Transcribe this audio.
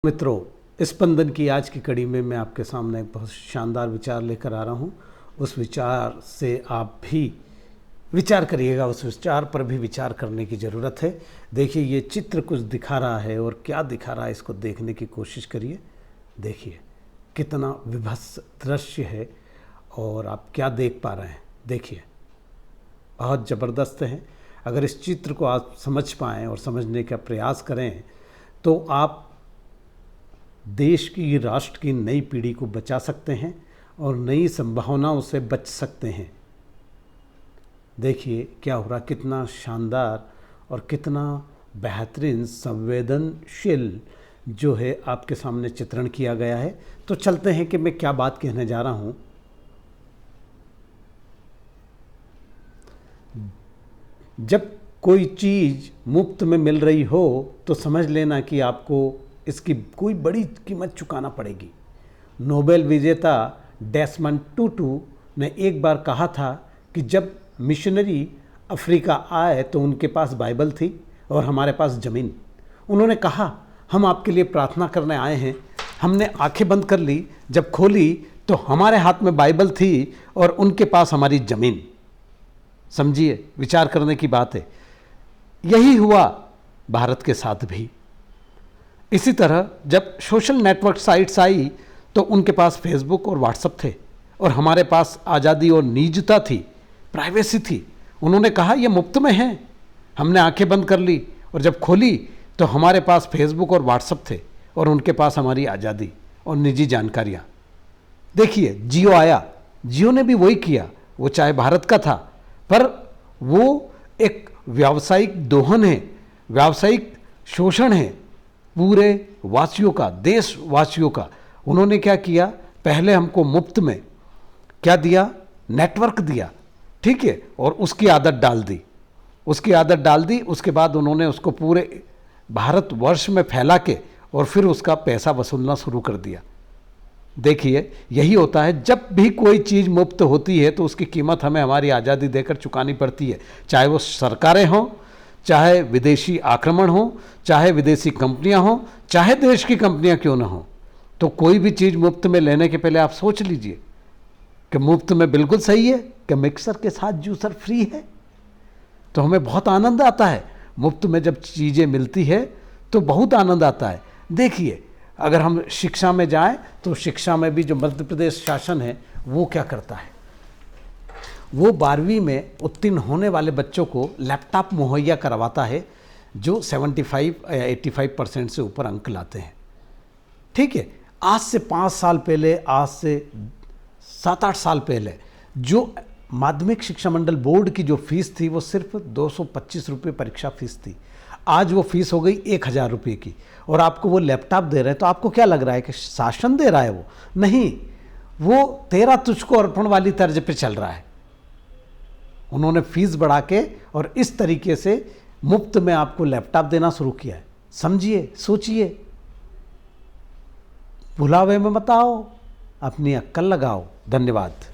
मित्रों, स्पंदन की आज की कड़ी में मैं आपके सामने एक बहुत शानदार विचार लेकर आ रहा हूँ। उस विचार से आप भी विचार करिएगा, उस विचार पर भी विचार करने की ज़रूरत है। देखिए, ये चित्र कुछ दिखा रहा है और क्या दिखा रहा है इसको देखने की कोशिश करिए। देखिए कितना विभत्स दृश्य है और आप क्या देख पा रहे हैं। देखिए बहुत ज़बरदस्त है। अगर इस चित्र को आप समझ पाएँ और समझने का प्रयास करें तो आप देश की, राष्ट्र की नई पीढ़ी को बचा सकते हैं और नई संभावनाओं से बच सकते हैं। देखिए क्या हो रहा, कितना शानदार और कितना बेहतरीन संवेदनशील जो है आपके सामने चित्रण किया गया है। तो चलते हैं कि मैं क्या बात कहने जा रहा हूँ। जब कोई चीज़ मुफ्त में मिल रही हो तो समझ लेना कि आपको इसकी कोई बड़ी कीमत चुकाना पड़ेगी। नोबेल विजेता डेसमंड टूटू ने एक बार कहा था कि जब मिशनरी अफ्रीका आए तो उनके पास बाइबल थी और हमारे पास ज़मीन। उन्होंने कहा, हम आपके लिए प्रार्थना करने आए हैं। हमने आंखें बंद कर ली, जब खोली तो हमारे हाथ में बाइबल थी और उनके पास हमारी ज़मीन। समझिए, विचार करने की बात है। यही हुआ भारत के साथ भी। इसी तरह जब सोशल नेटवर्क साइट्स आई तो उनके पास फेसबुक और व्हाट्सएप थे और हमारे पास आज़ादी और निजता थी, प्राइवेसी थी। उन्होंने कहा ये मुफ्त में है। हमने आंखें बंद कर ली और जब खोली तो हमारे पास फेसबुक और व्हाट्सएप थे और उनके पास हमारी आज़ादी और निजी जानकारियाँ। देखिए जियो आया, जियो ने भी वही किया। वो चाहे भारत का था पर वो एक व्यावसायिक दोहन है, व्यावसायिक शोषण है पूरे वासियों का, देशवासियों का। उन्होंने क्या किया, पहले हमको मुफ्त में क्या दिया, नेटवर्क दिया, ठीक है, और उसकी आदत डाल दी। उसके बाद उन्होंने उसको पूरे भारतवर्ष में फैला के और फिर उसका पैसा वसूलना शुरू कर दिया। देखिए यही होता है, जब भी कोई चीज़ मुफ्त होती है तो उसकी कीमत हमें हमारी आज़ादी देकर चुकानी पड़ती है। चाहे वो सरकारें हों, चाहे विदेशी आक्रमण हो, चाहे विदेशी कंपनियां हों, चाहे देश की कंपनियां क्यों ना हो। तो कोई भी चीज़ मुफ्त में लेने के पहले आप सोच लीजिए कि मुफ्त में बिल्कुल सही है कि मिक्सर के साथ जूसर फ्री है। तो हमें बहुत आनंद आता है मुफ्त में जब चीज़ें मिलती है, तो बहुत आनंद आता है। देखिए अगर हम शिक्षा में जाएं तो शिक्षा में भी जो मध्य प्रदेश शासन है वो क्या करता है, वो 12वीं में उत्तीर्ण होने वाले बच्चों को लैपटॉप मुहैया करवाता है जो 75 या 85% से ऊपर अंक लाते हैं। ठीक है, आज से 5 साल पहले, आज से 7-8 साल पहले जो माध्यमिक शिक्षा मंडल बोर्ड की जो फीस थी वो सिर्फ 225 रुपये परीक्षा फीस थी। आज वो फीस हो गई 1000 रुपये की और आपको वो लैपटॉप दे रहे हैं। तो आपको क्या लग रहा है कि शासन दे रहा है? वो नहीं, वो तेरा तुझको अर्पण वाली तर्ज पे चल रहा है। उन्होंने फीस बढ़ा के और इस तरीके से मुफ्त में आपको लैपटॉप देना शुरू किया है। समझिए, सोचिए, भुलावे में मत आओ, अपनी अक्ल लगाओ। धन्यवाद।